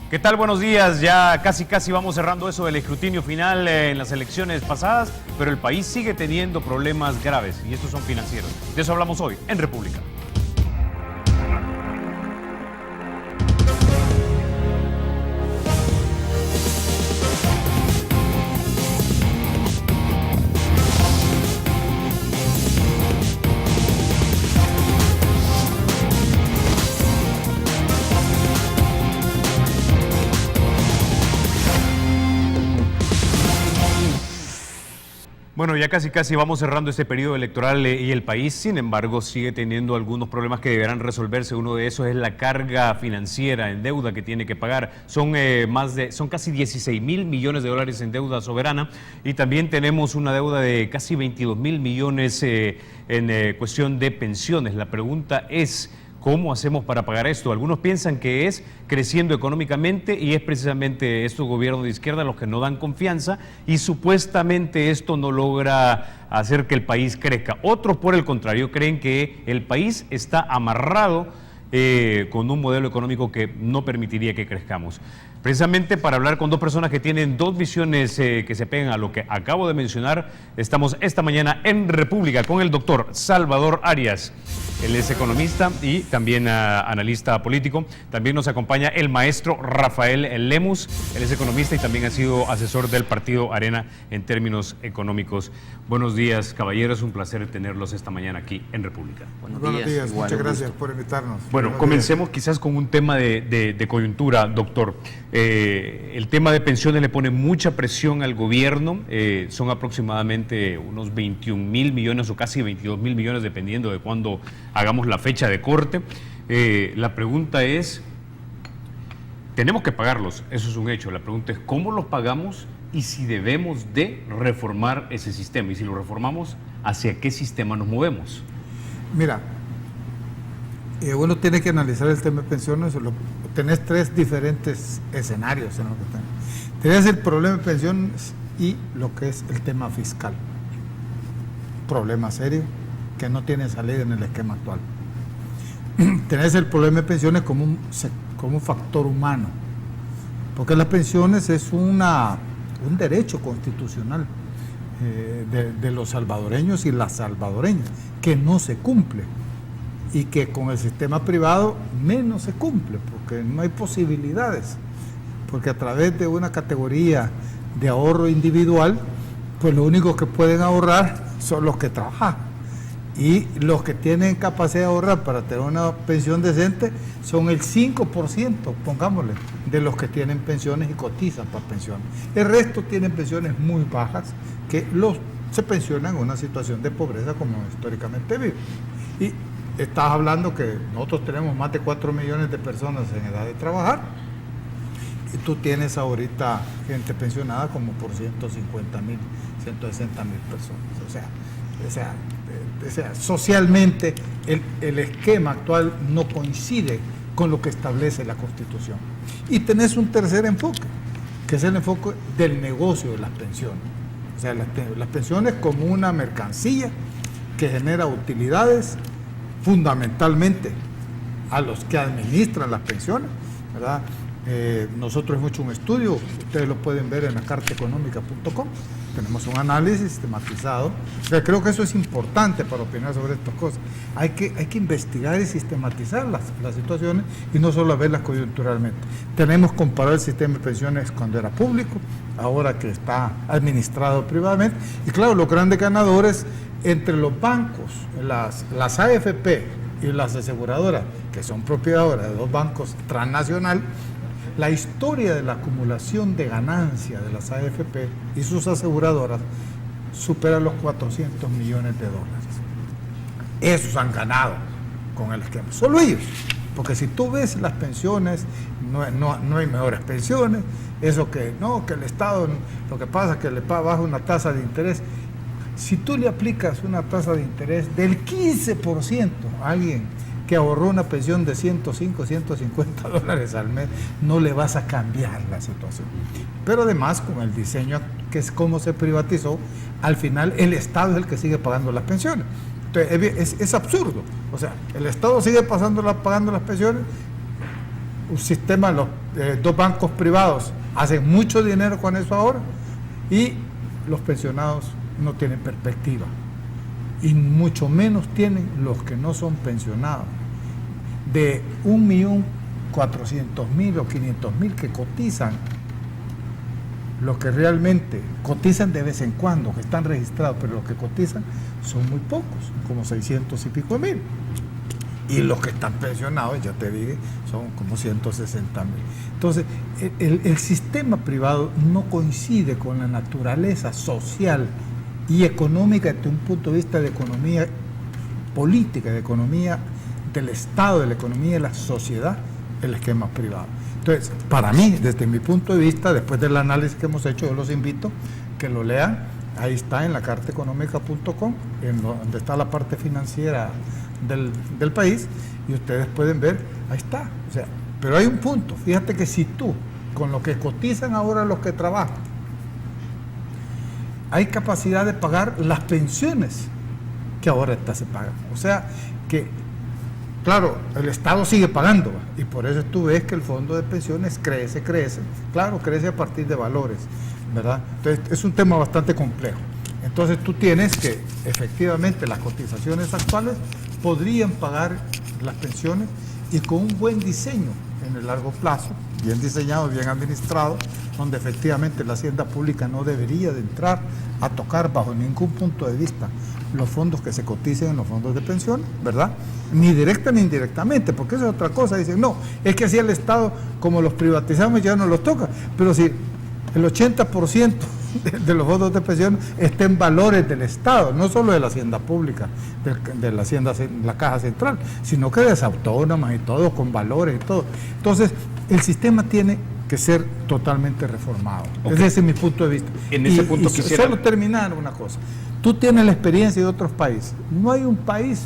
¿Qué tal? Buenos días. Ya casi vamos cerrando eso del escrutinio final en las elecciones pasadas, pero el país sigue teniendo problemas graves y estos son financieros. De eso hablamos hoy en República. Bueno, ya casi vamos cerrando este periodo electoral y el país, sin embargo, sigue teniendo algunos problemas que deberán resolverse. Uno de esos es la carga financiera en deuda que tiene que pagar. Son casi 16.000 millones de dólares en deuda soberana y también tenemos una deuda de casi 22.000 millones en cuestión de pensiones. La pregunta es: ¿cómo hacemos para pagar esto? Algunos piensan que es creciendo económicamente y es precisamente estos gobiernos de izquierda los que no dan confianza y supuestamente esto no logra hacer que el país crezca. Otros, por el contrario, creen que el país está amarrado con un modelo económico que no permitiría que crezcamos. Precisamente para hablar con dos personas que tienen dos visiones que se pegan a lo que acabo de mencionar, estamos esta mañana en República con el doctor Salvador Arias. Él es economista y también analista político. También nos acompaña el maestro Rafael Lemus. Él es economista y también ha sido asesor del partido Arena en términos económicos. Buenos días, caballeros. Un placer tenerlos esta mañana aquí en República. Buenos días. Muchas gracias por invitarnos. Bueno, comencemos quizás con un tema de coyuntura, doctor. El tema de pensiones le pone mucha presión al gobierno. Son aproximadamente unos 21.000 millones o casi 22.000 millones, dependiendo de cuándo hagamos la fecha de corte. La pregunta es, tenemos que pagarlos, eso es un hecho. La pregunta es cómo los pagamos y si debemos de reformar ese sistema. Y si lo reformamos, ¿hacia qué sistema nos movemos? Mira, uno tiene que analizar el tema de pensiones. Tenés tres diferentes escenarios en lo que tenés. Tenés el problema de pensiones y lo que es el tema fiscal. Problema serio que no tiene salida en el esquema actual. Tenés el problema de pensiones como un factor humano, porque las pensiones es un derecho constitucional de los salvadoreños y las salvadoreñas, que no se cumple y que con el sistema privado menos se cumple, porque no hay posibilidades, porque a través de una categoría de ahorro individual, pues lo único que pueden ahorrar son los que trabajan. Y los que tienen capacidad de ahorrar para tener una pensión decente son el 5%, pongámosle, de los que tienen pensiones y cotizan para pensiones. El resto tienen pensiones muy bajas que se pensionan en una situación de pobreza como históricamente vive. Y estás hablando que nosotros tenemos más de 4 millones de personas en edad de trabajar y tú tienes ahorita gente pensionada como por 150.000, 160.000 personas. O sea, socialmente el esquema actual no coincide con lo que establece la Constitución. Y tenés un tercer enfoque, que es el enfoque del negocio de las pensiones. O sea, las pensiones como una mercancía que genera utilidades fundamentalmente a los que administran las pensiones, ¿verdad? Nosotros hemos hecho un estudio, ustedes lo pueden ver en lacartaeconomica.com. Tenemos un análisis sistematizado. O sea, creo que eso es importante para opinar sobre estas cosas. Hay que investigar y sistematizar las situaciones y no solo verlas coyunturalmente. Tenemos que comparar el sistema de pensiones cuando era público, ahora que está administrado privadamente. Y claro, los grandes ganadores entre los bancos, las AFP y las aseguradoras, que son propiedades de dos bancos transnacionales. La historia de la acumulación de ganancia de las AFP y sus aseguradoras supera los 400 millones de dólares. Esos han ganado con el esquema, solo ellos. Porque si tú ves las pensiones, no hay mejores pensiones. Eso que el Estado, lo que pasa es que le baja una tasa de interés. Si tú le aplicas una tasa de interés del 15% a alguien que ahorró una pensión de 105, 150 dólares al mes, no le vas a cambiar la situación. Pero además, con el diseño que es como se privatizó, al final el Estado es el que sigue pagando las pensiones. Entonces, es absurdo. O sea, el Estado sigue pagando las pensiones un sistema, los dos bancos privados hacen mucho dinero con eso ahora y los pensionados no tienen perspectiva. Y mucho menos tienen los que no son pensionados. De 1.400.000 o 500.000 que cotizan, los que realmente cotizan de vez en cuando, que están registrados, pero los que cotizan son muy pocos, como 600 y pico mil. Y los que están pensionados, ya te dije, son como 160.000. Entonces, el sistema privado no coincide con la naturaleza social y económica desde un punto de vista de economía política, de economía del Estado, de la economía de la sociedad, el esquema privado. Entonces, para mí, desde mi punto de vista, después del análisis que hemos hecho, yo los invito que lo lean. Ahí está en lacartaeconomica.com, donde está la parte financiera del país, y ustedes pueden ver, ahí está. O sea, pero hay un punto, fíjate que si tú, con lo que cotizan ahora los que trabajan, hay capacidad de pagar las pensiones que ahora se pagan. O sea, que, claro, el Estado sigue pagando, y por eso tú ves que el fondo de pensiones crece, claro, crece a partir de valores, ¿verdad? Entonces, es un tema bastante complejo. Entonces, tú tienes que, efectivamente, las cotizaciones actuales podrían pagar las pensiones, y con un buen diseño en el largo plazo, bien diseñado, bien administrado, donde efectivamente la hacienda pública no debería de entrar a tocar bajo ningún punto de vista los fondos que se coticen en los fondos de pensión, ¿verdad? Ni directa ni indirectamente, porque eso es otra cosa. Dicen, no, es que así el Estado, como los privatizamos, ya no los toca. Pero si el 80% de los fondos de pensión está en valores del Estado, no solo de la hacienda pública, de la hacienda, la caja central, sino que de las autónomas y todo, con valores y todo. Entonces, el sistema tiene que ser totalmente reformado. Okay. Ese es mi punto de vista. En ese punto quisiera solo terminar una cosa. Tú tienes la experiencia de otros países. No hay un país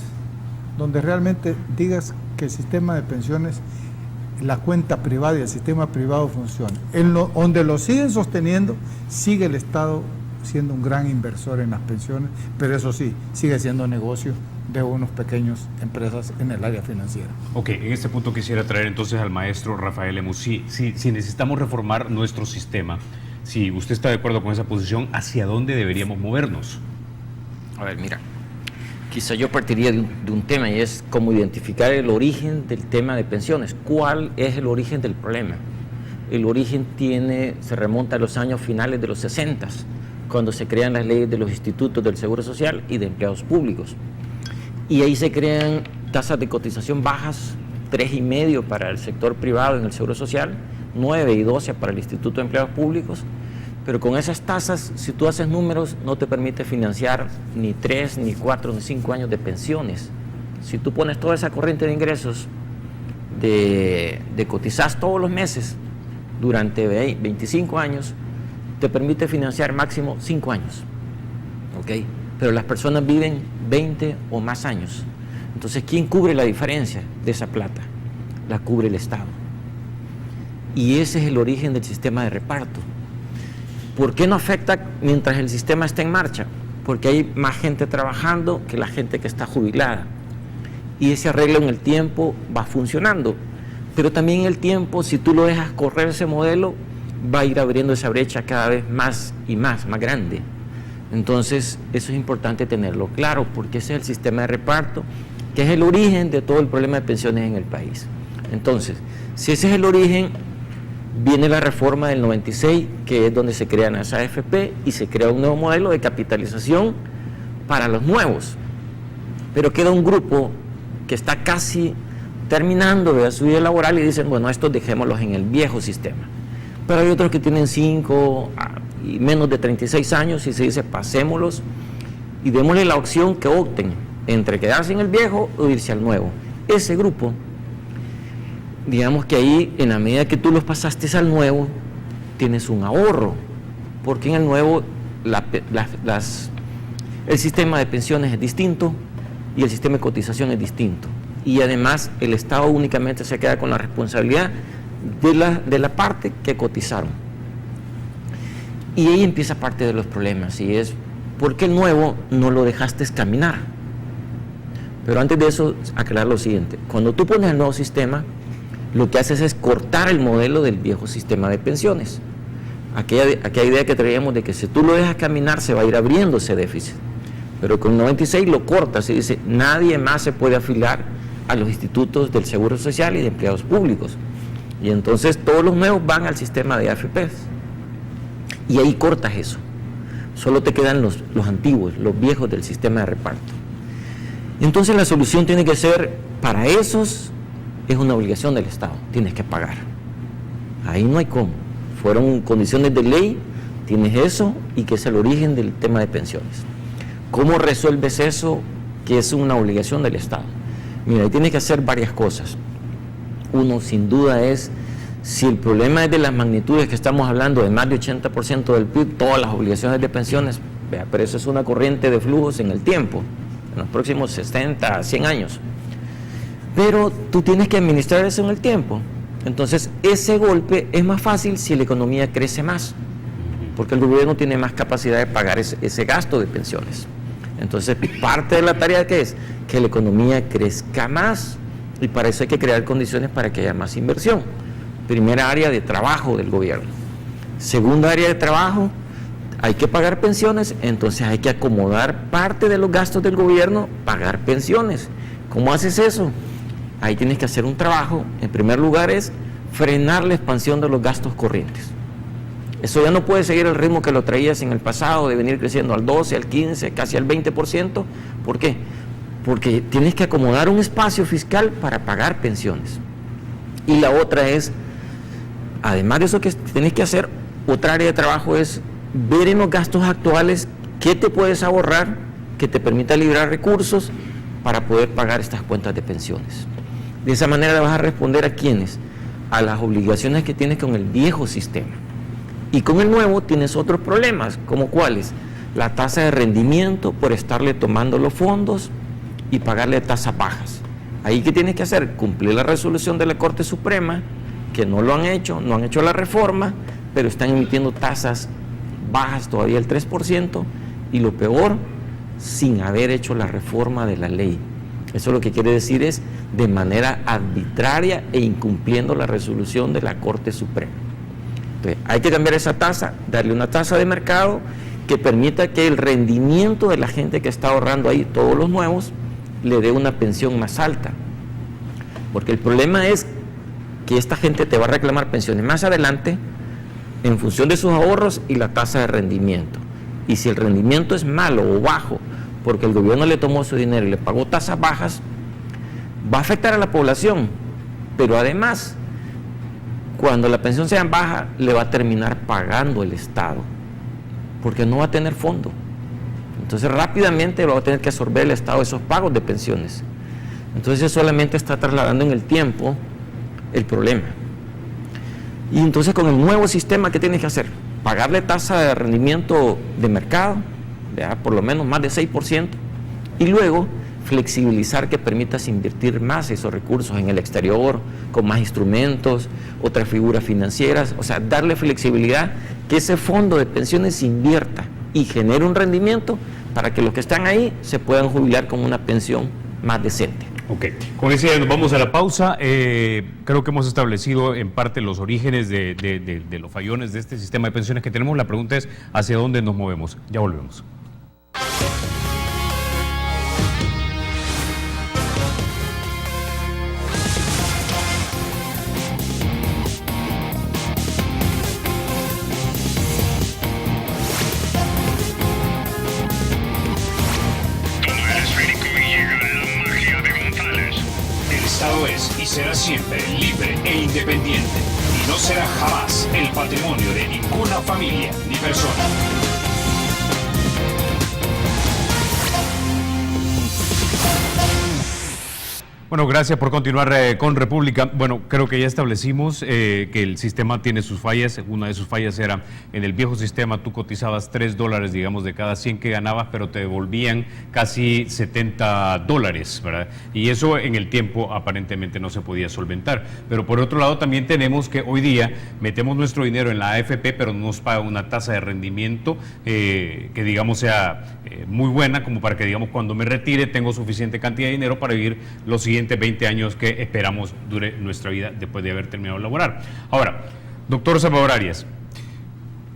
donde realmente digas que el sistema de pensiones, la cuenta privada y el sistema privado funciona. Donde lo siguen sosteniendo, sigue el Estado siendo un gran inversor en las pensiones, pero eso sí, sigue siendo negocio de unos pequeños empresas en el área financiera. Ok, en este punto quisiera traer entonces al maestro Rafael Lemus. Si necesitamos reformar nuestro sistema, si usted está de acuerdo con esa posición, ¿hacia dónde deberíamos movernos? A ver, mira, quizá yo partiría de un tema, y es cómo identificar el origen del tema de pensiones. ¿Cuál es el origen del problema? El origen se remonta a los años finales de los 60, cuando se crean las leyes de los institutos del Seguro Social y de empleados públicos. Y ahí se crean tasas de cotización bajas, 3,5 para el sector privado en el Seguro Social, 9 y 12 para el Instituto de Empleados Públicos. Pero con esas tasas, si tú haces números, no te permite financiar ni 3, ni 4, ni 5 años de pensiones. Si tú pones toda esa corriente de ingresos, de cotizar todos los meses durante 25 años, te permite financiar máximo 5 años. ¿Ok? Pero las personas viven 20 o más años. Entonces, ¿quién cubre la diferencia de esa plata? La cubre el Estado. Y ese es el origen del sistema de reparto. ¿Por qué no afecta mientras el sistema está en marcha? Porque hay más gente trabajando que la gente que está jubilada. Y ese arreglo en el tiempo va funcionando. Pero también en el tiempo, si tú lo dejas correr ese modelo, va a ir abriendo esa brecha cada vez más y más grande. Entonces, eso es importante tenerlo claro, porque ese es el sistema de reparto, que es el origen de todo el problema de pensiones en el país. Entonces, si ese es el origen, viene la reforma del 96, que es donde se crean las AFP y se crea un nuevo modelo de capitalización para los nuevos. Pero queda un grupo que está casi terminando de su vida laboral y dicen, bueno, estos dejémoslos en el viejo sistema. Pero hay otros que tienen 5 y menos de 36 años y se dice, pasémoslos y démosle la opción que opten entre quedarse en el viejo o irse al nuevo. Ese grupo, digamos que ahí, en la medida que tú los pasaste al nuevo, tienes un ahorro, porque en el nuevo el sistema de pensiones es distinto y el sistema de cotización es distinto. Y además el Estado únicamente se queda con la responsabilidad de la parte que cotizaron. Y ahí empieza parte de los problemas, y es, ¿por qué el nuevo no lo dejaste caminar? Pero antes de eso, aclarar lo siguiente. Cuando tú pones el nuevo sistema, lo que haces es cortar el modelo del viejo sistema de pensiones. Aquella idea que traíamos de que si tú lo dejas caminar se va a ir abriendo ese déficit. Pero con 96 lo cortas y dice, nadie más se puede afiliar a los institutos del Seguro Social y de empleados públicos. Y entonces todos los nuevos van al sistema de AFPs. Y ahí cortas eso. Solo te quedan los antiguos, los viejos del sistema de reparto. Entonces la solución tiene que ser, para esos es una obligación del Estado, tienes que pagar. Ahí no hay cómo. Fueron condiciones de ley, tienes eso y que es el origen del tema de pensiones. ¿Cómo resuelves eso que es una obligación del Estado? Mira, ahí tienes que hacer varias cosas. Uno, sin duda, es, si el problema es de las magnitudes que estamos hablando, de más de 80% del PIB, todas las obligaciones de pensiones, vea, pero eso es una corriente de flujos en el tiempo, en los próximos 60, 100 años. Pero tú tienes que administrar eso en el tiempo. Entonces, ese golpe es más fácil si la economía crece más, porque el gobierno tiene más capacidad de pagar ese gasto de pensiones. Entonces, parte de la tarea que es que la economía crezca más, y para eso hay que crear condiciones para que haya más inversión. Primera área de trabajo del gobierno. Segunda área de trabajo, hay que pagar pensiones, entonces hay que acomodar parte de los gastos del gobierno, pagar pensiones. ¿Cómo haces eso? Ahí tienes que hacer un trabajo. En primer lugar es frenar la expansión de los gastos corrientes. Eso ya no puede seguir el ritmo que lo traías en el pasado, de venir creciendo al 12, al 15, casi al 20%. ¿Por qué? Porque tienes que acomodar un espacio fiscal para pagar pensiones. Y la otra es, además de eso que tienes que hacer, otra área de trabajo es ver en los gastos actuales qué te puedes ahorrar, que te permita liberar recursos para poder pagar estas cuentas de pensiones. De esa manera vas a responder a quiénes, a las obligaciones que tienes con el viejo sistema. Y con el nuevo tienes otros problemas, como cuáles, la tasa de rendimiento por estarle tomando los fondos y pagarle tasas bajas. Ahí ¿qué tienes que hacer? Cumplir la resolución de la Corte Suprema, que no lo han hecho, no han hecho la reforma, pero están emitiendo tasas bajas todavía el 3%, y lo peor, sin haber hecho la reforma de la ley. Eso lo que quiere decir es de manera arbitraria e incumpliendo la resolución de la Corte Suprema. Entonces, hay que cambiar esa tasa, darle una tasa de mercado que permita que el rendimiento de la gente que está ahorrando ahí, todos los nuevos, le dé una pensión más alta. Porque el problema es que esta gente te va a reclamar pensiones más adelante en función de sus ahorros y la tasa de rendimiento. Y si el rendimiento es malo o bajo, porque el gobierno le tomó su dinero y le pagó tasas bajas, va a afectar a la población. Pero además, cuando la pensión sea baja, le va a terminar pagando el Estado, porque no va a tener fondo. Entonces rápidamente va a tener que absorber el Estado esos pagos de pensiones. Entonces solamente está trasladando en el tiempo el problema. Y entonces con el nuevo sistema, ¿qué tienes que hacer? Pagarle tasa de rendimiento de mercado, ¿verdad? Por lo menos más de 6%, y luego flexibilizar que permitas invertir más esos recursos en el exterior, con más instrumentos, otras figuras financieras, o sea, darle flexibilidad, que ese fondo de pensiones invierta y genere un rendimiento para que los que están ahí se puedan jubilar con una pensión más decente. Ok, con ese nos vamos a la pausa. Creo que hemos establecido en parte los orígenes de los fallones de este sistema de pensiones que tenemos. La pregunta es ¿hacia dónde nos movemos? Ya volvemos. Y será siempre libre e independiente, y no será jamás el patrimonio de ninguna familia ni persona. Bueno, gracias por continuar con República. Bueno, creo que ya establecimos que el sistema tiene sus fallas. Una de sus fallas era, en el viejo sistema tú cotizabas $3, digamos, de cada 100 que ganabas, pero te devolvían casi $70, ¿verdad? Y eso en el tiempo aparentemente no se podía solventar. Pero por otro lado también tenemos que hoy día metemos nuestro dinero en la AFP, pero no nos paga una tasa de rendimiento que digamos sea muy buena, como para que digamos cuando me retire tengo suficiente cantidad de dinero para vivir los siguientes siguientes 20 años que esperamos dure nuestra vida después de haber terminado de laborar. Ahora, doctor Salvador Arias,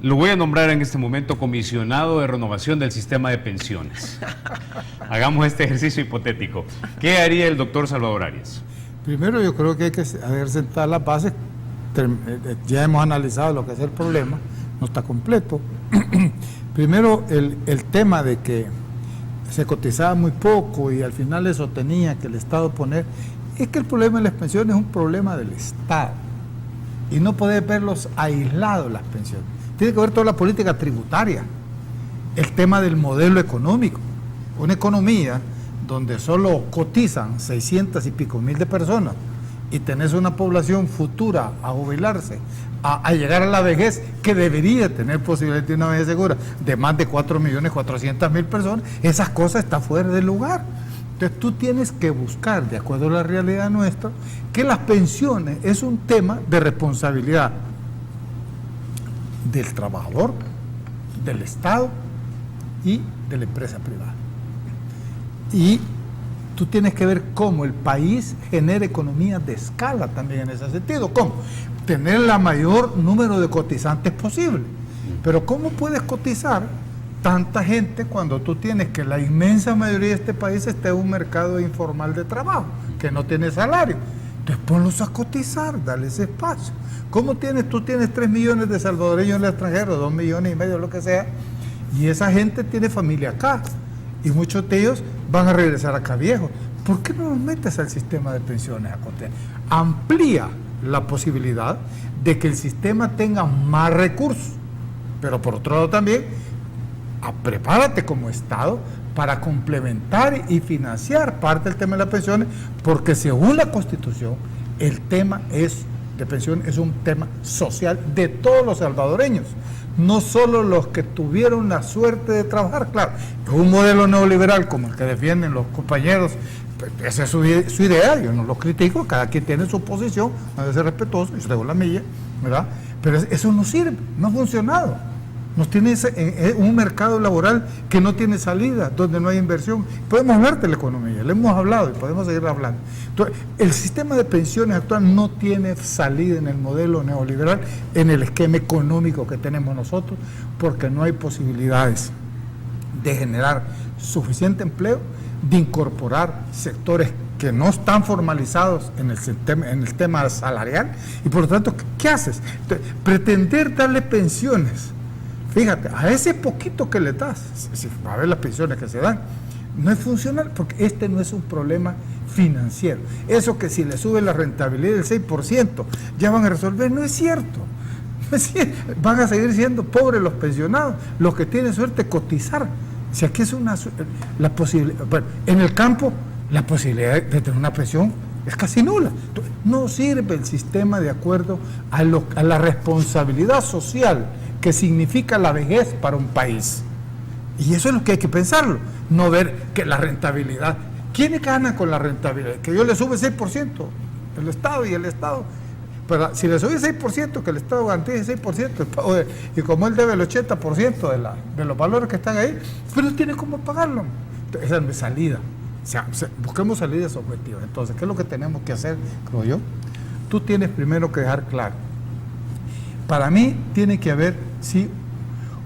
lo voy a nombrar en este momento comisionado de renovación del sistema de pensiones. Hagamos este ejercicio hipotético. ¿Qué haría el doctor Salvador Arias? Primero, yo creo que hay que haber sentado las bases. Ya hemos analizado lo que es el problema, no está completo. Primero, el tema de que se cotizaba muy poco y al final eso tenía que el Estado poner, es que el problema de las pensiones es un problema del Estado y no puedes verlos aislados las pensiones. Tiene que ver toda la política tributaria, el tema del modelo económico. Una economía donde solo cotizan 600 y pico mil de personas y tenés una población futura a jubilarse, a llegar a la vejez, que debería tener posibilidad de una vejez segura, de más de 4.400.000 personas, esas cosas están fuera de lugar. Entonces tú tienes que buscar, de acuerdo a la realidad nuestra, que las pensiones es un tema de responsabilidad del trabajador, del Estado y de la empresa privada. Y tú tienes que ver cómo el país genera economías de escala también en ese sentido. ¿Cómo? Tener el mayor número de cotizantes posible. Pero ¿cómo puedes cotizar tanta gente cuando tú tienes que la inmensa mayoría de este país esté en un mercado informal de trabajo, que no tiene salario? Entonces ponlos a cotizar, dale ese espacio. ¿Cómo tienes? Tú tienes 3 millones de salvadoreños en el extranjero, 2,5 millones, lo que sea, y esa gente tiene familia acá, y muchos de ellos van a regresar acá viejos. ¿Por qué no los metes al sistema de pensiones a cotear? Amplía la posibilidad de que el sistema tenga más recursos, pero por otro lado también, prepárate como Estado para complementar y financiar parte del tema de las pensiones, porque según la Constitución, el tema de pensión es un tema social de todos los salvadoreños, no solo los que tuvieron la suerte de trabajar. Claro, es un modelo neoliberal como el que defienden los compañeros, esa es su idea, yo no lo critico, cada quien tiene su posición, debe ser respetuoso, yo tengo la mía, ¿verdad? Pero eso no sirve, no ha funcionado. Nos tiene un mercado laboral que no tiene salida, donde no hay inversión. Podemos hablar de la economía, le hemos hablado y podemos seguir hablando. Entonces, el sistema de pensiones actual no tiene salida en el modelo neoliberal, en el esquema económico que tenemos nosotros, porque no hay posibilidades de generar suficiente empleo, de incorporar sectores que no están formalizados en el tema salarial, y por lo tanto, ¿qué haces? Entonces, pretender darle pensiones, fíjate, a ese poquito que le das, si va a ver las pensiones que se dan, no es funcional, porque este no es un problema financiero. Eso que si le sube la rentabilidad del 6%, ya van a resolver, no es cierto. No es cierto. Van a seguir siendo pobres los pensionados, los que tienen suerte de cotizar. Si aquí es la posibilidad, bueno, en el campo, la posibilidad de tener una pensión es casi nula. Entonces, no sirve el sistema de acuerdo a la responsabilidad social que significa la vejez para un país. Y eso es lo que hay que pensarlo, no ver que la rentabilidad, ¿quién gana con la rentabilidad? Que yo le sube 6%, el Estado, y el Estado, pero si le sube 6%, que el Estado garantice 6%, y como él debe el 80% de los valores que están ahí, pues no tiene cómo pagarlo. Entonces, esa es mi salida. O sea, busquemos salidas objetivas. Entonces, ¿qué es lo que tenemos que hacer, creo yo? Tú tienes primero que dejar claro. Para mí tiene que haber, sí,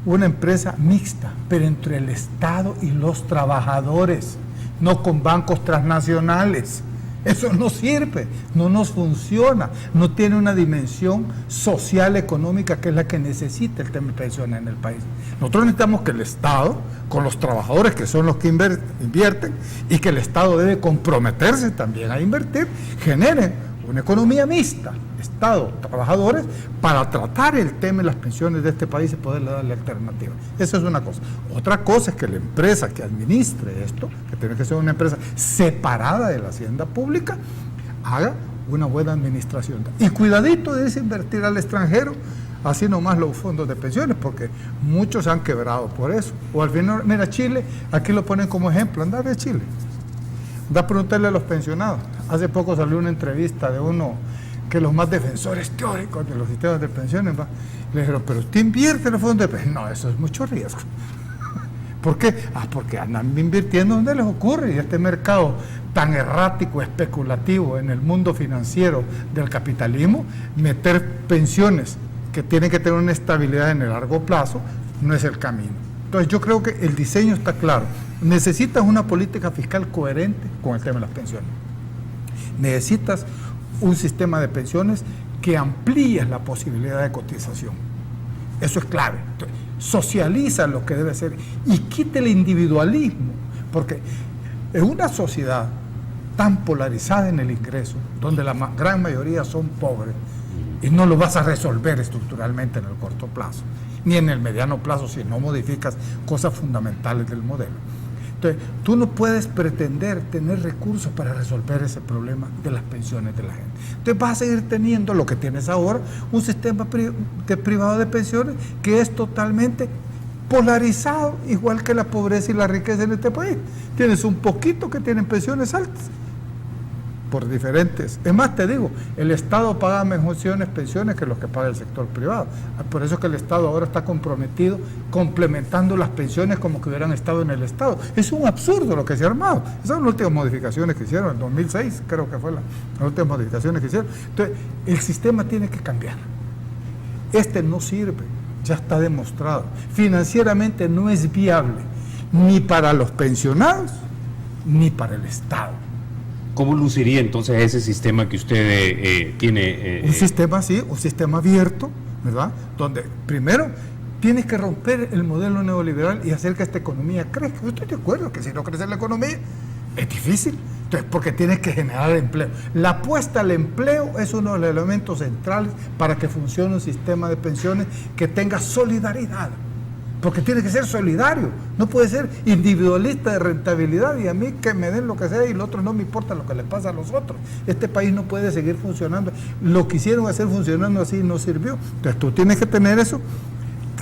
una empresa mixta, pero entre el Estado y los trabajadores, no con bancos transnacionales. Eso no sirve, no nos funciona, no tiene una dimensión social, económica, que es la que necesita el tema de pensiones en el país. Nosotros necesitamos que el Estado, con los trabajadores que son los que invierten, y que el Estado debe comprometerse también a invertir, genere una economía mixta, Estado, trabajadores, para tratar el tema de las pensiones de este país y poderle darle alternativa. Esa es una cosa. Otra cosa es que la empresa que administre esto, que tiene que ser una empresa separada de la hacienda pública, haga una buena administración. Y cuidadito de desinvertir al extranjero, así nomás los fondos de pensiones, porque muchos han quebrado por eso. O al final, mira, Chile, aquí lo ponen como ejemplo, andar de Chile. Da a preguntarle a los pensionados. Hace poco salió una entrevista de uno que los más defensores teóricos de los sistemas de pensiones le dijeron, pero usted invierte en los fondos de pensiones. No, eso es mucho riesgo. ¿Por qué? Porque andan invirtiendo donde les ocurre, y este mercado tan errático, especulativo en el mundo financiero del capitalismo, meter pensiones que tienen que tener una estabilidad en el largo plazo no es el camino. Entonces yo creo que el diseño está claro. Necesitas una política fiscal coherente con el tema de las pensiones. Necesitas un sistema de pensiones que amplíe la posibilidad de cotización. Eso es clave. Entonces, socializa lo que debe ser y quite el individualismo, porque en una sociedad tan polarizada en el ingreso, donde la gran mayoría son pobres, y no lo vas a resolver estructuralmente en el corto plazo, ni en el mediano plazo si no modificas cosas fundamentales del modelo. Entonces, tú no puedes pretender tener recursos para resolver ese problema de las pensiones de la gente. Entonces vas a seguir teniendo lo que tienes ahora, un sistema privado de pensiones que es totalmente polarizado, igual que la pobreza y la riqueza en este país. Tienes un poquito que tienen pensiones altas, por diferentes. Es más, te digo, el Estado paga mejores pensiones que los que paga el sector privado. Por eso es que el Estado ahora está comprometido complementando las pensiones como que hubieran estado en el Estado. Es un absurdo lo que se ha armado. Esas son las últimas modificaciones que hicieron, en 2006 creo que fue las últimas modificaciones que hicieron. Entonces, el sistema tiene que cambiar. Este no sirve, ya está demostrado. Financieramente no es viable, ni para los pensionados, ni para el Estado. ¿Cómo luciría entonces ese sistema que usted tiene? Un sistema así, un sistema abierto, ¿verdad? Donde primero tienes que romper el modelo neoliberal y hacer que esta economía crezca. Yo estoy de acuerdo que si no crece la economía es difícil, entonces porque tienes que generar empleo. La apuesta al empleo es uno de los elementos centrales para que funcione un sistema de pensiones que tenga solidaridad. Porque tiene que ser solidario, no puede ser individualista de rentabilidad y a mí que me den lo que sea y el otro no me importa lo que le pasa a los otros. Este país no puede seguir funcionando. Lo quisieron hacer funcionando así y no sirvió. Entonces tú tienes que tener eso,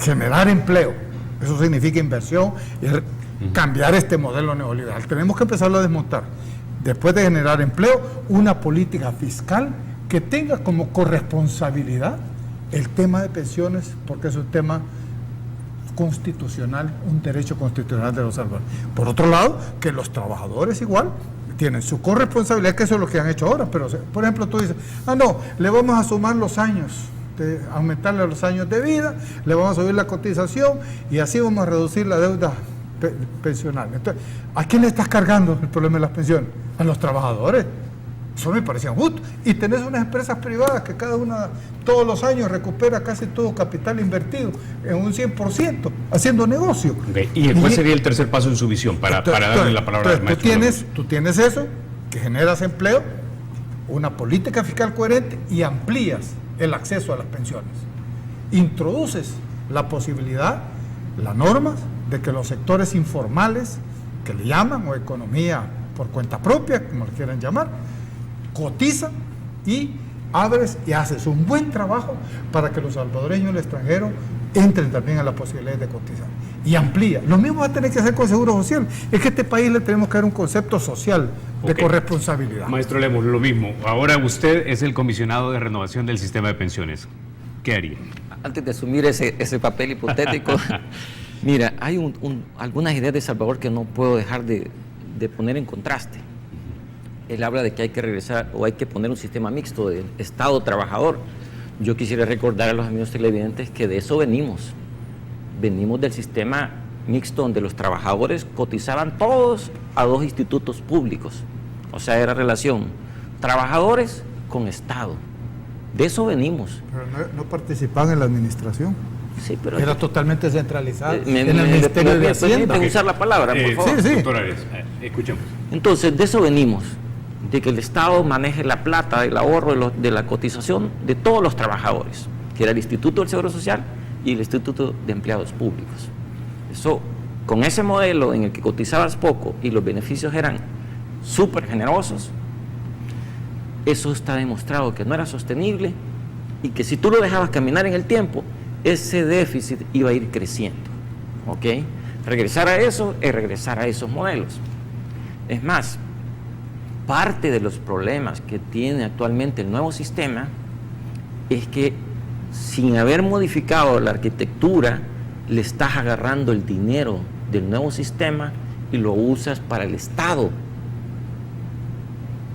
generar empleo. Eso significa inversión y cambiar este modelo neoliberal. Tenemos que empezarlo a desmontar. Después de generar empleo, una política fiscal que tenga como corresponsabilidad el tema de pensiones, porque es un tema constitucional, un derecho constitucional de los salvadoreños. Por otro lado, que los trabajadores igual tienen su corresponsabilidad, que eso es lo que han hecho ahora, pero por ejemplo tú dices, no, le vamos a sumar los años, aumentarle los años de vida, le vamos a subir la cotización y así vamos a reducir la deuda pensional. Entonces, ¿a quién le estás cargando el problema de las pensiones? A los trabajadores. Eso me parecía justo. Y tenés unas empresas privadas que cada una todos los años recupera casi todo capital invertido en un 100%, haciendo negocio. Okay. ¿Y cuál sería el tercer paso en su visión para darle la palabra al maestro? Tú tienes eso, que generas empleo, una política fiscal coherente y amplías el acceso a las pensiones. Introduces la posibilidad, las normas, de que los sectores informales, que le llaman, o economía por cuenta propia, como le quieran llamar, cotizan y abres y haces un buen trabajo para que los salvadoreños y el extranjero entren también a la posibilidad de cotizar y amplía. Lo mismo va a tener que hacer con el Seguro Social. Es que a este país le tenemos que dar un concepto social de corresponsabilidad. Maestro Lemos, lo mismo. Ahora usted es el comisionado de renovación del sistema de pensiones. ¿Qué haría? Antes de asumir ese papel hipotético, mira, hay algunas ideas de Salvador que no puedo dejar de poner en contraste. Él habla de que hay que regresar o hay que poner un sistema mixto de Estado-trabajador. Yo quisiera recordar a los amigos televidentes que de eso venimos. Venimos del sistema mixto donde los trabajadores cotizaban todos a dos institutos públicos. O sea, era relación trabajadores con Estado. De eso venimos. Pero no participaban en la administración. Sí, pero era totalmente centralizado en el Ministerio de Hacienda. Permiten usar la palabra, por favor. Sí. Doctor Arias, escuchemos. Entonces, de eso venimos, de que el Estado maneje la plata, el ahorro de la cotización de todos los trabajadores, que era el Instituto del Seguro Social y el Instituto de Empleados Públicos. Eso, con ese modelo en el que cotizabas poco y los beneficios eran súper generosos, eso está demostrado que no era sostenible y que si tú lo dejabas caminar en el tiempo, ese déficit iba a ir creciendo. ¿Ok? Regresar a eso es regresar a esos modelos. Es más, parte de los problemas que tiene actualmente el nuevo sistema es que sin haber modificado la arquitectura, le estás agarrando el dinero del nuevo sistema y lo usas para el Estado.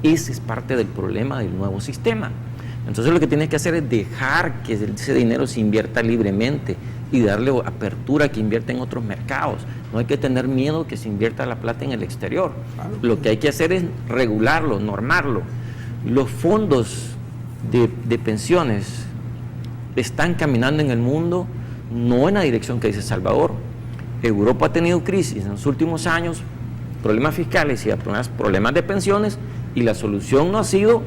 Ese es parte del problema del nuevo sistema. Entonces lo que tienes que hacer es dejar que ese dinero se invierta libremente y darle apertura a que invierta en otros mercados. No hay que tener miedo que se invierta la plata en el exterior. Claro. Lo que hay que hacer es regularlo, normarlo. Los fondos de pensiones están caminando en el mundo no en la dirección que dice Salvador. Europa ha tenido crisis en los últimos años, problemas fiscales y problemas de pensiones, y la solución no ha sido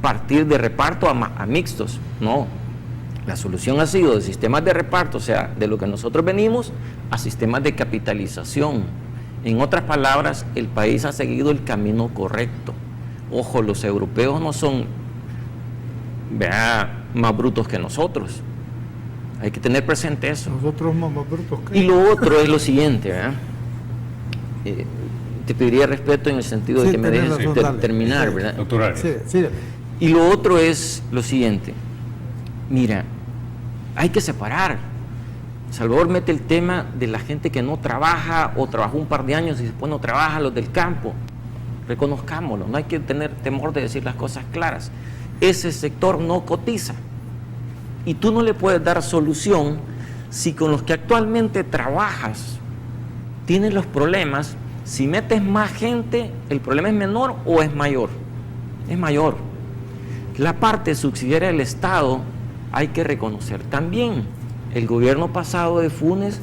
partir de reparto a mixtos, no. La solución ha sido de sistemas de reparto, o sea, de lo que nosotros venimos, a sistemas de capitalización. En otras palabras, el país ha seguido el camino correcto. Ojo, los europeos no son más brutos que nosotros. Hay que tener presente eso. Nosotros somos más brutos que... Y lo otro es lo siguiente, te pediría respeto en el sentido de que me dejes terminar, ¿verdad? Doctor Sí, sí. Y lo otro es lo siguiente. Mira, hay que separar. Salvador mete el tema de la gente que no trabaja o trabajó un par de años y después no trabaja, los del campo. Reconozcámoslo, no hay que tener temor de decir las cosas claras. Ese sector no cotiza. Y tú no le puedes dar solución si con los que actualmente trabajas tienes los problemas. Si metes más gente, ¿el problema es menor o es mayor? Es mayor. La parte subsidiaria del Estado hay que reconocer también. El gobierno pasado de Funes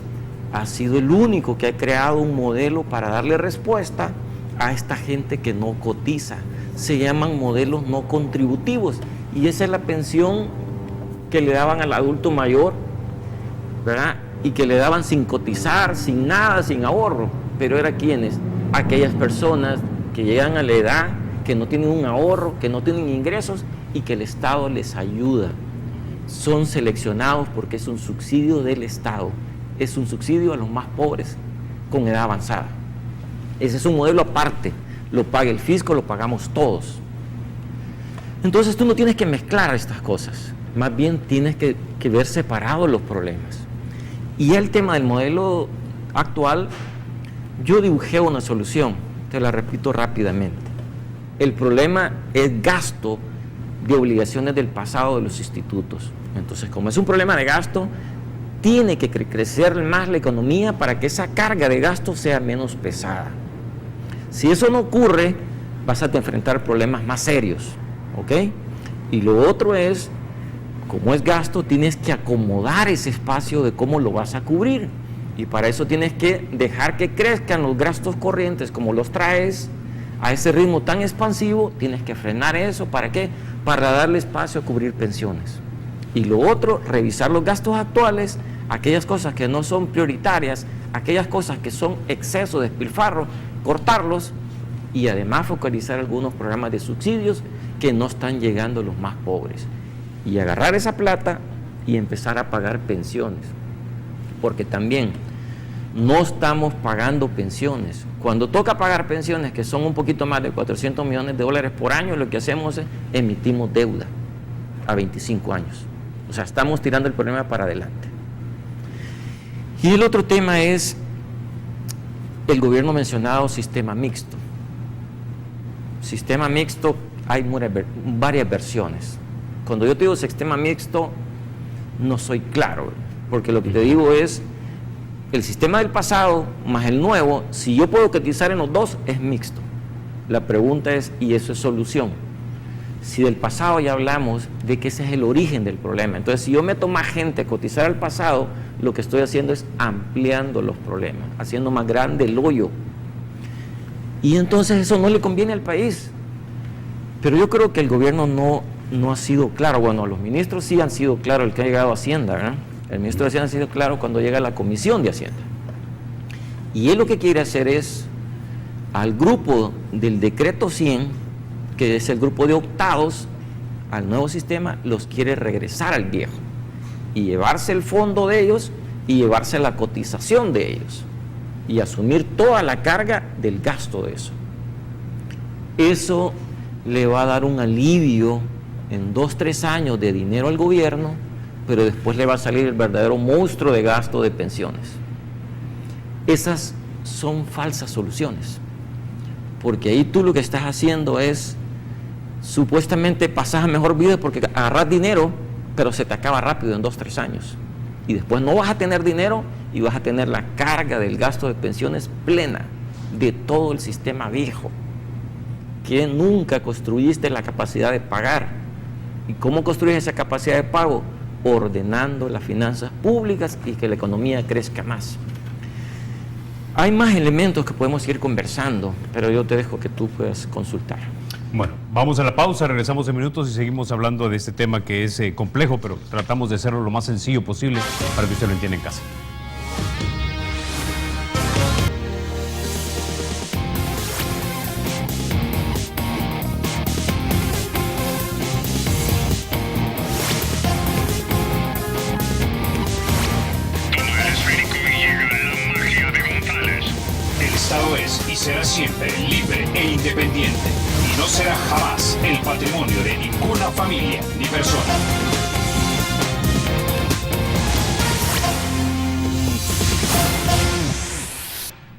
ha sido el único que ha creado un modelo para darle respuesta a esta gente que no cotiza. Se llaman modelos no contributivos, y esa es la pensión que le daban al adulto mayor, ¿verdad? Y que le daban sin cotizar, sin nada, sin ahorro. Pero ¿era quiénes? Aquellas personas que llegan a la edad, que no tienen un ahorro, que no tienen ingresos y que el Estado les ayuda. Son seleccionados porque es un subsidio del Estado, es un subsidio a los más pobres con edad avanzada. Ese es un modelo aparte, lo paga el fisco, lo pagamos todos. Entonces tú no tienes que mezclar estas cosas, más bien tienes que ver separados los problemas. Y el tema del modelo actual, yo dibujé una solución, te la repito rápidamente. El problema es gasto de obligaciones del pasado de los institutos. Entonces, como es un problema de gasto, tiene que crecer más la economía para que esa carga de gasto sea menos pesada. Si eso no ocurre, vas a enfrentar problemas más serios, ¿ok? Y lo otro es, como es gasto, tienes que acomodar ese espacio de cómo lo vas a cubrir. Y para eso tienes que dejar que crezcan los gastos corrientes como los traes a ese ritmo tan expansivo. Tienes que frenar eso. ¿Para qué? Para darle espacio a cubrir pensiones. Y lo otro, revisar los gastos actuales, aquellas cosas que no son prioritarias, aquellas cosas que son exceso de despilfarro, cortarlos, y además focalizar algunos programas de subsidios que no están llegando a los más pobres. Y agarrar esa plata y empezar a pagar pensiones. Porque también no estamos pagando pensiones. Cuando toca pagar pensiones, que son un poquito más de 400 millones de dólares por año, lo que hacemos es emitimos deuda a 25 años. O sea, estamos tirando el problema para adelante. Y el otro tema es el gobierno mencionado sistema mixto. Sistema mixto, hay varias versiones. Cuando yo te digo sistema mixto, no soy claro, porque lo que te digo es el sistema del pasado más el nuevo. Si yo puedo cotizar en los dos, es mixto. La pregunta es, ¿y eso es solución? Si del pasado ya hablamos de que ese es el origen del problema, entonces si yo meto más gente a cotizar al pasado, lo que estoy haciendo es ampliando los problemas, haciendo más grande el hoyo, y entonces eso no le conviene al país. Pero yo creo que el gobierno no ha sido claro. Bueno, los ministros sí han sido claros, el que ha llegado a Hacienda, ¿verdad? El ministro de Hacienda ha sido claro cuando llega a la Comisión de Hacienda. Y él lo que quiere hacer es, al grupo del decreto 100, que es el grupo de optados al nuevo sistema, los quiere regresar al viejo y llevarse el fondo de ellos y llevarse la cotización de ellos y asumir toda la carga del gasto de eso. Eso le va a dar un alivio en 2-3 años de dinero al gobierno, pero después le va a salir el verdadero monstruo de gasto de pensiones. Esas son falsas soluciones, porque ahí tú lo que estás haciendo es supuestamente pasar a mejor vida porque agarras dinero, pero se te acaba rápido en 2 o 3 años, y después no vas a tener dinero y vas a tener la carga del gasto de pensiones plena de todo el sistema viejo que nunca construiste la capacidad de pagar. ¿Y cómo construyes esa capacidad de pago? Ordenando las finanzas públicas y que la economía crezca más. Hay más elementos que podemos ir conversando, pero yo te dejo que tú puedas consultar. Bueno, vamos a la pausa, regresamos en minutos y seguimos hablando de este tema que es complejo, pero tratamos de hacerlo lo más sencillo posible para que usted lo entienda en casa. Y será siempre libre e independiente, y no será jamás el patrimonio de ninguna familia ni persona.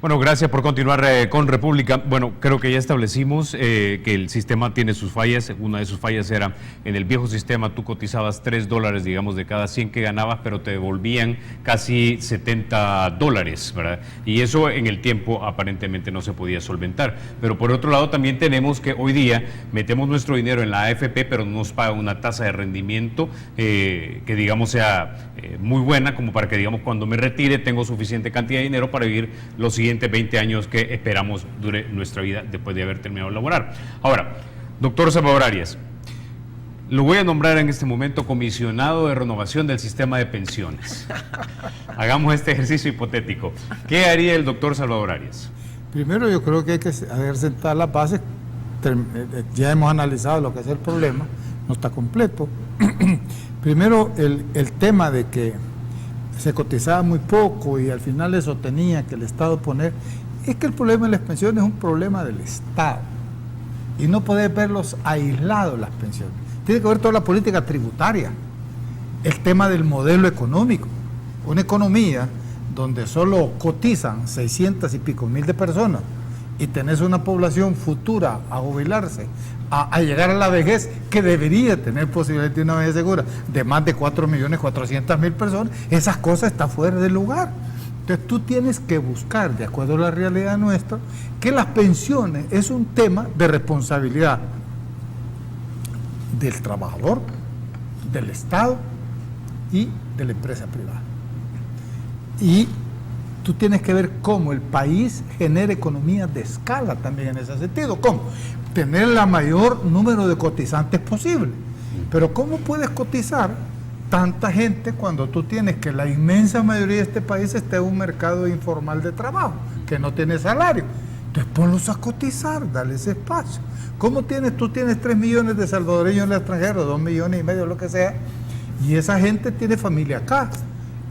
Bueno, gracias por continuar con República. Bueno, creo que ya establecimos que el sistema tiene sus fallas. Una de sus fallas era, en el viejo sistema tú cotizabas $3, digamos, de cada 100 que ganabas, pero te devolvían casi $70, ¿verdad? Y eso en el tiempo aparentemente no se podía solventar. Pero por otro lado también tenemos que hoy día metemos nuestro dinero en la AFP, pero no nos paga una tasa de rendimiento que digamos sea muy buena, como para que digamos cuando me retire tengo suficiente cantidad de dinero para vivir los siguientes 20 años que esperamos dure nuestra vida después de haber terminado de laborar. Ahora, doctor Salvador Arias, lo voy a nombrar en este momento comisionado de renovación del sistema de pensiones. Hagamos este ejercicio hipotético. ¿Qué haría el doctor Salvador Arias? Primero, yo creo que hay que haber sentado las bases. Ya hemos analizado lo que es el problema, no está completo. Primero, el tema de que se cotizaba muy poco y al final eso tenía que el Estado poner, es que el problema de las pensiones es un problema del Estado y no podés verlos aislados las pensiones. Tiene que ver toda la política tributaria, el tema del modelo económico, una economía donde solo cotizan 600 y pico mil de personas y tenés una población futura a jubilarse, a llegar a la vejez, que debería tener posibilidad de una vejez segura, de más de 4.400.000 personas, esas cosas están fuera de lugar. Entonces tú tienes que buscar, de acuerdo a la realidad nuestra, que las pensiones es un tema de responsabilidad del trabajador, del Estado y de la empresa privada. Y tú tienes que ver cómo el país genera economías de escala también en ese sentido. ¿Cómo? Tener el mayor número de cotizantes posible. Pero ¿cómo puedes cotizar tanta gente cuando tú tienes que la inmensa mayoría de este país esté en un mercado informal de trabajo, que no tiene salario? Entonces ponlos a cotizar, dale ese espacio. ¿Cómo tú tienes 3 millones de salvadoreños en el extranjero, 2,5 millones, lo que sea, y esa gente tiene familia acá?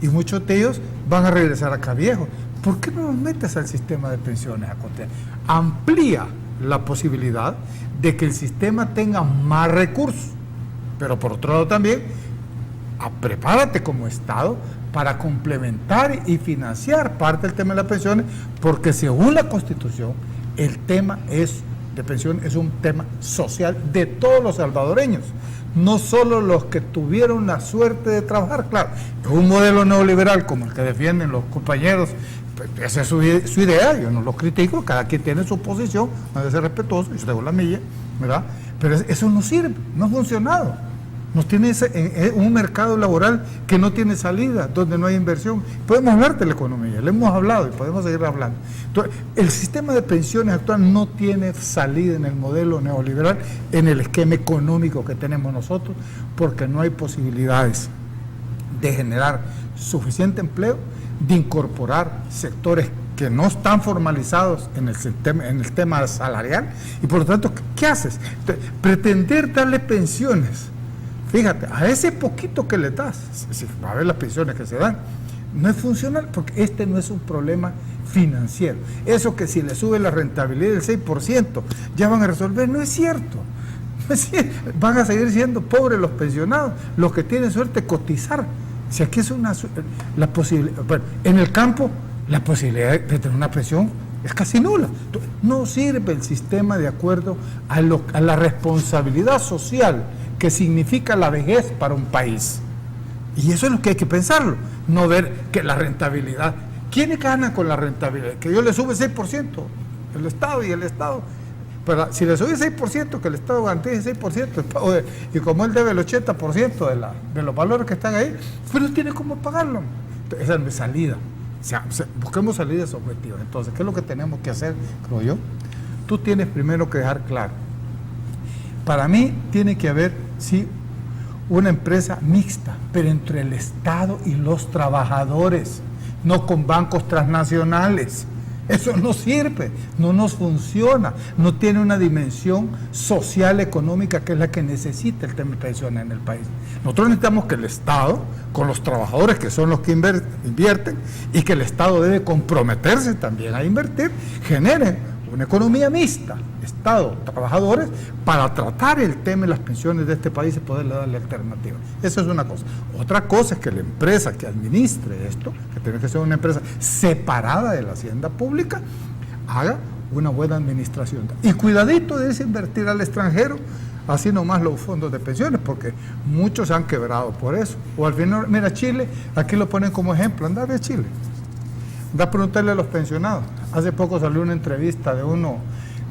Y muchos de ellos van a regresar acá viejos. ¿Por qué no los metes al sistema de pensiones a cotizar? Amplía la posibilidad de que el sistema tenga más recursos, pero por otro lado también prepárate como Estado para complementar y financiar parte del tema de las pensiones, porque según la Constitución el tema de pensión es un tema social de todos los salvadoreños, no solo los que tuvieron la suerte de trabajar. Claro, es un modelo neoliberal como el que defienden los compañeros, esa es su idea, yo no lo critico, cada quien tiene su posición, no debe ser respetuoso, yo tengo la mía, ¿verdad? Pero eso no sirve, no ha funcionado. Nos tiene un mercado laboral que no tiene salida, donde no hay inversión. Podemos hablar de la economía, le hemos hablado y podemos seguir hablando. Entonces, el sistema de pensiones actual no tiene salida en el modelo neoliberal, en el esquema económico que tenemos nosotros, porque no hay posibilidades de generar suficiente empleo, de incorporar sectores que no están formalizados en el tema salarial, y por lo tanto, ¿qué haces? Pretender darle pensiones, fíjate, a ese poquito que le das, si va a ver las pensiones que se dan, no es funcional, porque este no es un problema financiero. Eso que si le sube la rentabilidad del 6%, ya van a resolver, no es cierto. Van a seguir siendo pobres los pensionados, los que tienen suerte de cotizar. Si aquí es la posibilidad. Bueno, en el campo la posibilidad de tener una pensión es casi nula. No sirve el sistema de acuerdo a la responsabilidad social que significa la vejez para un país. Y eso es lo que hay que pensarlo, no ver que la rentabilidad. ¿Quiénes ganan con la rentabilidad? Que yo le sube 6%, el Estado y el Estado. Pero si le sube 6%, que el Estado garantice 6%, y como él debe el 80% de los valores que están ahí, pues no tiene cómo pagarlo. Esa es mi salida. O sea, busquemos salidas objetivas. Entonces, ¿qué es lo que tenemos que hacer, creo yo? Tú tienes primero que dejar claro. Para mí tiene que haber, sí, una empresa mixta, pero entre el Estado y los trabajadores, no con bancos transnacionales. Eso no sirve, no nos funciona, no tiene una dimensión social, económica, que es la que necesita el tema de pensiones en el país. Nosotros necesitamos que el Estado, con los trabajadores que son los que invierten, y que el Estado debe comprometerse también a invertir, genere una economía mixta, Estado, trabajadores, para tratar el tema de las pensiones de este país y poderle darle alternativas. Eso es una cosa. Otra cosa es que la empresa que administre esto, que tiene que ser una empresa separada de la hacienda pública, haga una buena administración. Y cuidadito de invertir al extranjero, así nomás los fondos de pensiones, porque muchos se han quebrado por eso. O al final, mira, Chile, aquí lo ponen como ejemplo, anda a ver Chile. Anda a preguntarle a los pensionados. Hace poco salió una entrevista de uno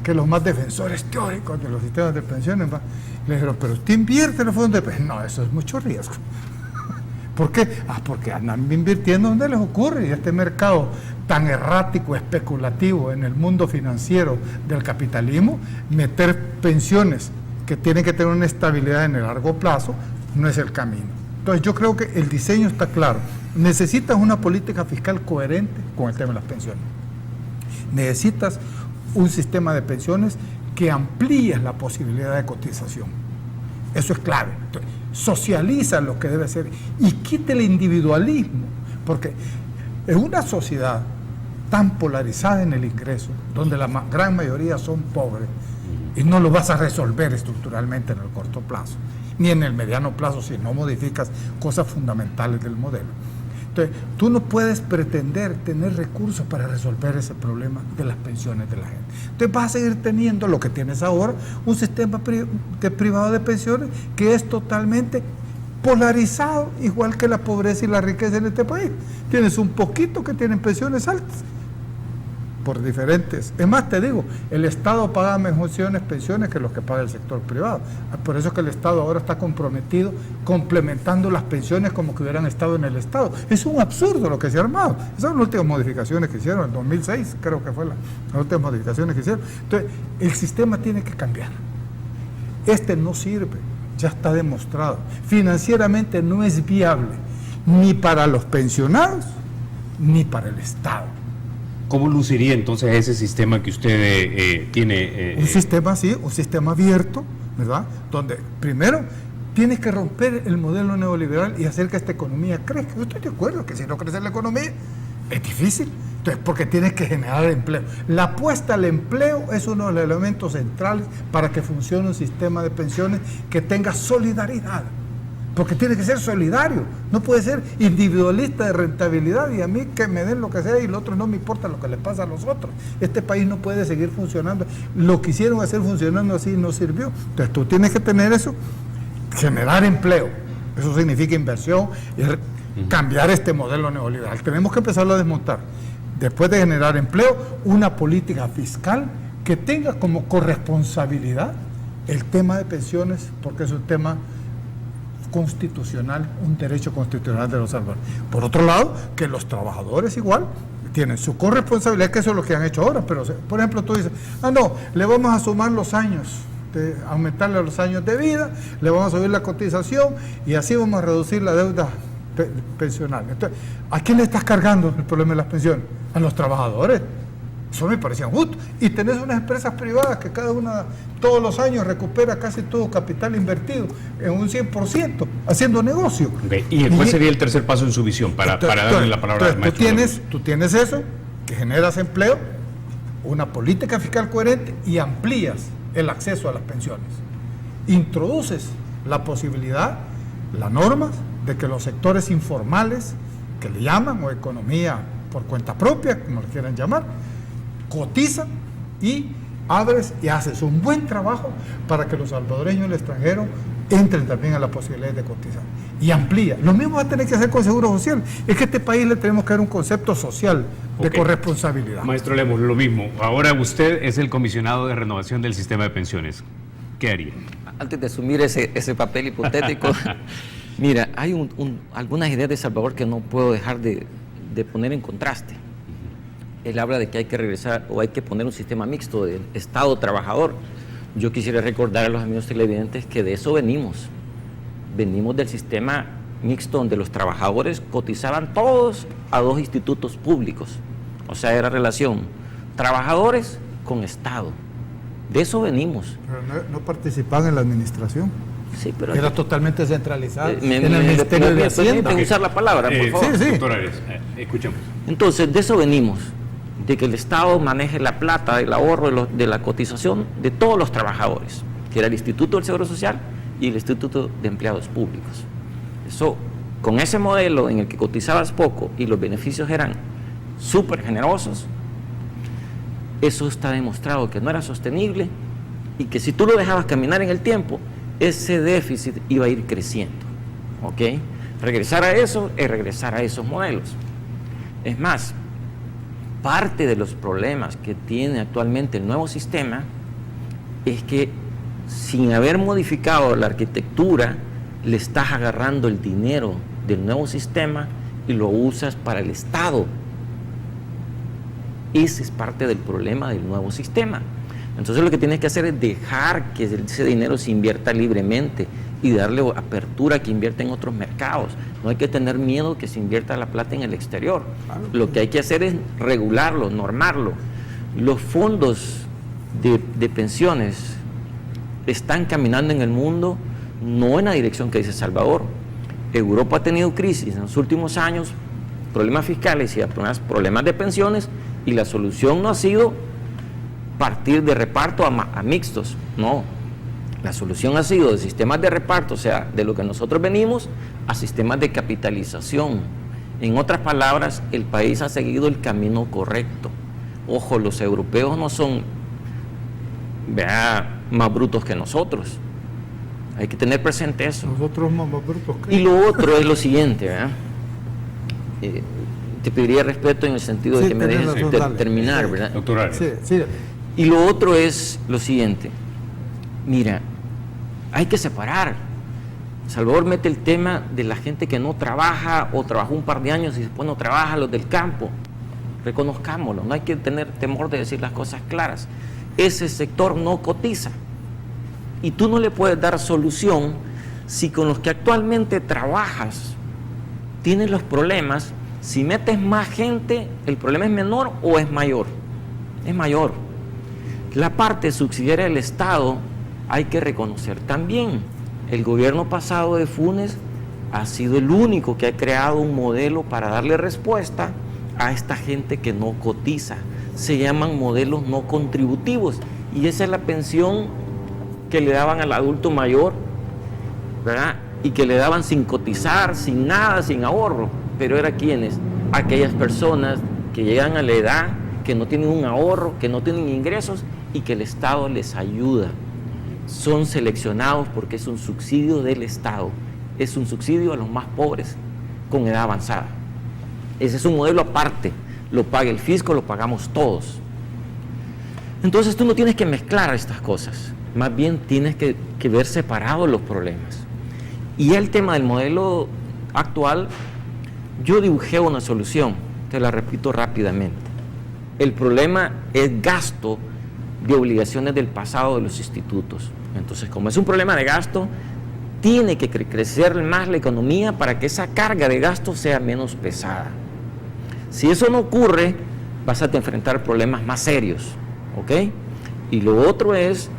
que los más defensores teóricos de los sistemas de pensiones, le dijeron, pero usted invierte en los fondos de pensiones. No, eso es mucho riesgo. ¿Por qué? Porque andan invirtiendo donde les ocurre, y este mercado tan errático, especulativo en el mundo financiero del capitalismo, meter pensiones que tienen que tener una estabilidad en el largo plazo no es el camino. Entonces yo creo que el diseño está claro. Necesitas una política fiscal coherente con el tema de las pensiones. Necesitas un sistema de pensiones que amplíe la posibilidad de cotización. Eso es clave. Entonces, socializa lo que debe ser y quite el individualismo, porque en una sociedad tan polarizada en el ingreso, donde la gran mayoría son pobres, y no lo vas a resolver estructuralmente en el corto plazo, ni en el mediano plazo si no modificas cosas fundamentales del modelo. Entonces, tú no puedes pretender tener recursos para resolver ese problema de las pensiones de la gente. Entonces vas a seguir teniendo lo que tienes ahora, un sistema privado de pensiones que es totalmente polarizado, igual que la pobreza y la riqueza en este país. Tienes un poquito que tienen pensiones altas, por diferentes. Es más, te digo, el Estado paga mejor pensiones que los que paga el sector privado. Por eso es que el Estado ahora está comprometido complementando las pensiones como que hubieran estado en el Estado. Es un absurdo lo que se ha armado. Esas son las últimas modificaciones que hicieron, en 2006 creo que fue las últimas modificaciones que hicieron. Entonces, el sistema tiene que cambiar. Este no sirve, ya está demostrado. Financieramente no es viable, ni para los pensionados, ni para el Estado. ¿Cómo luciría entonces ese sistema que usted tiene? Un sistema así, un sistema abierto, ¿verdad? Donde primero tienes que romper el modelo neoliberal y hacer que esta economía crezca. Yo estoy de acuerdo que si no crece la economía es difícil, entonces porque tienes que generar empleo. La apuesta al empleo es uno de los elementos centrales para que funcione un sistema de pensiones que tenga solidaridad. Porque tiene que ser solidario, no puede ser individualista de rentabilidad y a mí que me den lo que sea y el otro no me importa lo que le pasa a los otros. Este país no puede seguir funcionando. Lo quisieron hacer funcionando así y no sirvió. Entonces tú tienes que tener eso, generar empleo. Eso significa inversión y cambiar este modelo neoliberal. Tenemos que empezarlo a desmontar. Después de generar empleo, una política fiscal que tenga como corresponsabilidad el tema de pensiones, porque es un tema constitucional, un derecho constitucional de los salvadoreños. Por otro lado, que los trabajadores igual tienen su corresponsabilidad, que eso es lo que han hecho ahora, pero por ejemplo tú dices, no, le vamos a sumar los años, aumentarle los años de vida, le vamos a subir la cotización y así vamos a reducir la deuda pensional. Entonces, ¿a quién le estás cargando el problema de las pensiones? A los trabajadores. Eso me parecía justo. Y tenés unas empresas privadas que cada una todos los años recupera casi todo capital invertido en un 100%, haciendo negocio. Okay. ¿Y cuál sería el tercer paso en su visión para darle la palabra al maestro? Tú tienes eso, que generas empleo, una política fiscal coherente y amplías el acceso a las pensiones. Introduces la posibilidad, las normas, de que los sectores informales, que le llaman, o economía por cuenta propia, como le quieran llamar, cotiza y abres y haces un buen trabajo para que los salvadoreños y el extranjero entren también a la posibilidad de cotizar y amplía. Lo mismo va a tener que hacer con Seguro Social. Es que a este país le tenemos que dar un concepto social de corresponsabilidad. Maestro Lemos, lo mismo. Ahora usted es el comisionado de renovación del sistema de pensiones. ¿Qué haría? Antes de asumir ese papel hipotético, mira, hay algunas ideas de Salvador que no puedo dejar de poner en contraste. Él habla de que hay que regresar o hay que poner un sistema mixto de Estado-trabajador. Yo quisiera recordar a los amigos televidentes que de eso venimos. Venimos del sistema mixto donde los trabajadores cotizaban todos a 2 institutos públicos. O sea, era relación trabajadores con Estado. De eso venimos. Pero no participaban en la administración. Sí, pero era totalmente centralizado en el me Ministerio de Hacienda. permiten usar la palabra, por favor. Sí. Doctor Arias, escuchemos. Entonces, de eso venimos, de que el Estado maneje la plata, el ahorro de la cotización de todos los trabajadores, que era el Instituto del Seguro Social y el Instituto de Empleados Públicos. Eso, con ese modelo en el que cotizabas poco y los beneficios eran súper generosos, eso está demostrado que no era sostenible y que si tú lo dejabas caminar en el tiempo, ese déficit iba a ir creciendo. ¿Ok? Regresar a eso es regresar a esos modelos. Es más, parte de los problemas que tiene actualmente el nuevo sistema es que sin haber modificado la arquitectura, le estás agarrando el dinero del nuevo sistema y lo usas para el Estado. Ese es parte del problema del nuevo sistema. Entonces lo que tienes que hacer es dejar que ese dinero se invierta libremente y darle apertura a que invierta en otros mercados. No hay que tener miedo que se invierta la plata en el exterior. Lo que hay que hacer es regularlo, normarlo. Los fondos de pensiones están caminando en el mundo no en la dirección que dice Salvador. Europa ha tenido crisis en los últimos años, problemas fiscales y problemas de pensiones, y la solución no ha sido partir de reparto a mixtos, no. La solución ha sido de sistemas de reparto, o sea, de lo que nosotros venimos, a sistemas de capitalización. En otras palabras, el país ha seguido el camino correcto. Ojo, los europeos no son más brutos que nosotros. Hay que tener presente eso. Nosotros más brutos que... Y lo otro es lo siguiente, te pediría respeto en el sentido de que me dejes terminar, ¿verdad? Doctor Arias. Sí. Y lo otro es lo siguiente. Mira, hay que separar. Salvador mete el tema de la gente que no trabaja o trabajó un par de años y después no trabaja, los del campo. Reconozcámoslo, no hay que tener temor de decir las cosas claras. Ese sector no cotiza. Y tú no le puedes dar solución si con los que actualmente trabajas tienes los problemas. Si metes más gente, ¿el problema es menor o es mayor? Es mayor. La parte subsidiaria del Estado hay que reconocer también. El gobierno pasado de Funes ha sido el único que ha creado un modelo para darle respuesta a esta gente que no cotiza. Se llaman modelos no contributivos y esa es la pensión que le daban al adulto mayor, ¿verdad? Y que le daban sin cotizar, sin nada, sin ahorro. Pero ¿era quiénes? Aquellas personas que llegan a la edad, que no tienen un ahorro, que no tienen ingresos y que el Estado les ayuda. Son seleccionados porque es un subsidio del Estado. Es un subsidio a los más pobres con edad avanzada. Ese es un modelo aparte. Lo paga el fisco, lo pagamos todos. Entonces tú no tienes que mezclar estas cosas. Más bien tienes que ver separados los problemas. Y el tema del modelo actual, yo dibujé una solución, te la repito rápidamente. El problema es gasto de obligaciones del pasado de los institutos. Entonces, como es un problema de gasto, tiene que crecer más la economía para que esa carga de gasto sea menos pesada. Si eso no ocurre, vas a enfrentar problemas más serios, ¿ok? Y lo otro es,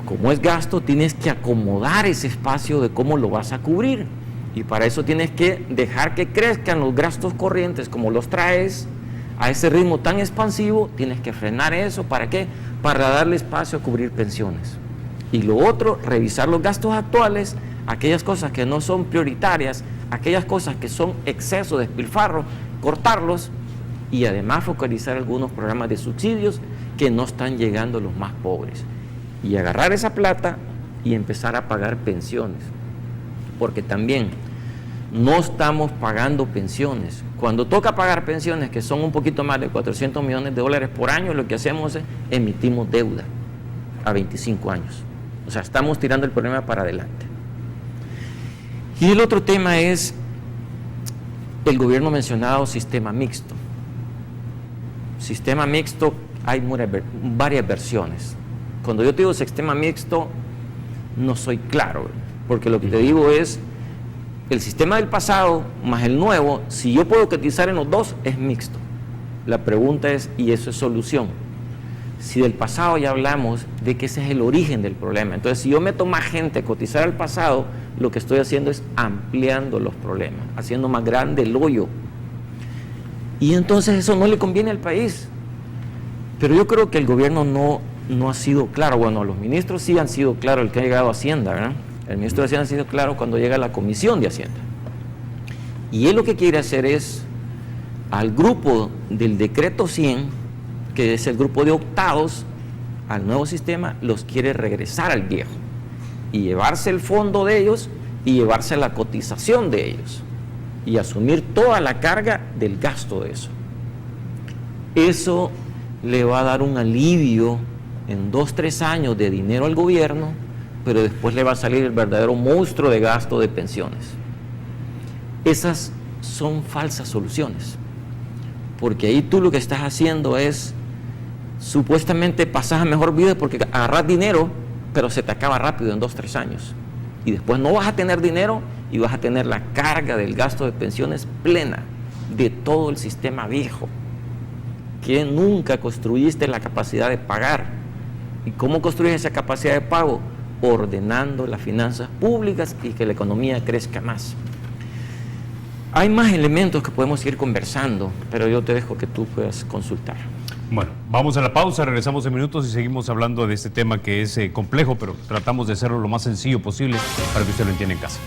como es gasto, tienes que acomodar ese espacio de cómo lo vas a cubrir. Y para eso tienes que dejar que crezcan los gastos corrientes como los traes a ese ritmo tan expansivo. Tienes que frenar eso. ¿Para qué? Para darle espacio a cubrir pensiones. Y lo otro, revisar los gastos actuales, aquellas cosas que no son prioritarias, aquellas cosas que son exceso de despilfarro, cortarlos y además focalizar algunos programas de subsidios que no están llegando a los más pobres. Y agarrar esa plata y empezar a pagar pensiones. Porque también no estamos pagando pensiones. Cuando toca pagar pensiones, que son un poquito más de 400 millones de dólares por año, lo que hacemos es emitimos deuda a 25 años. O sea, estamos tirando el problema para adelante. Y el otro tema es, el gobierno ha mencionado sistema mixto. Sistema mixto, hay varias versiones. Cuando yo te digo sistema mixto, no soy claro, porque lo que te digo es, el sistema del pasado más el nuevo, si yo puedo cotizar en los dos, es mixto. La pregunta es, ¿y eso es solución? Si del pasado ya hablamos de que ese es el origen del problema, entonces si yo meto más gente a cotizar al pasado, lo que estoy haciendo es ampliando los problemas, haciendo más grande el hoyo. Y entonces eso no le conviene al país. Pero yo creo que el gobierno no ha sido claro. Bueno, los ministros sí han sido claros, el que ha llegado a Hacienda, ¿verdad? El ministro de Hacienda ha sido claro cuando llega a la Comisión de Hacienda. Y él lo que quiere hacer es, al grupo del decreto 100, que es el grupo de optados, al nuevo sistema, los quiere regresar al viejo. Y llevarse el fondo de ellos y llevarse la cotización de ellos. Y asumir toda la carga del gasto de eso. Eso le va a dar un alivio en 2-3 años de dinero al gobierno, pero después le va a salir el verdadero monstruo de gasto de pensiones. Esas son falsas soluciones, porque ahí tú lo que estás haciendo es, supuestamente pasas a mejor vida porque agarras dinero, pero se te acaba rápido en 2-3 años. Y después no vas a tener dinero y vas a tener la carga del gasto de pensiones plena de todo el sistema viejo, que nunca construiste la capacidad de pagar. ¿Y cómo construyes esa capacidad de pago? Ordenando las finanzas públicas y que la economía crezca más. Hay más elementos que podemos seguir conversando, pero yo te dejo que tú puedas consultar. Bueno, vamos a la pausa, regresamos en minutos y seguimos hablando de este tema que es complejo, pero tratamos de hacerlo lo más sencillo posible para que usted lo entienda en casa.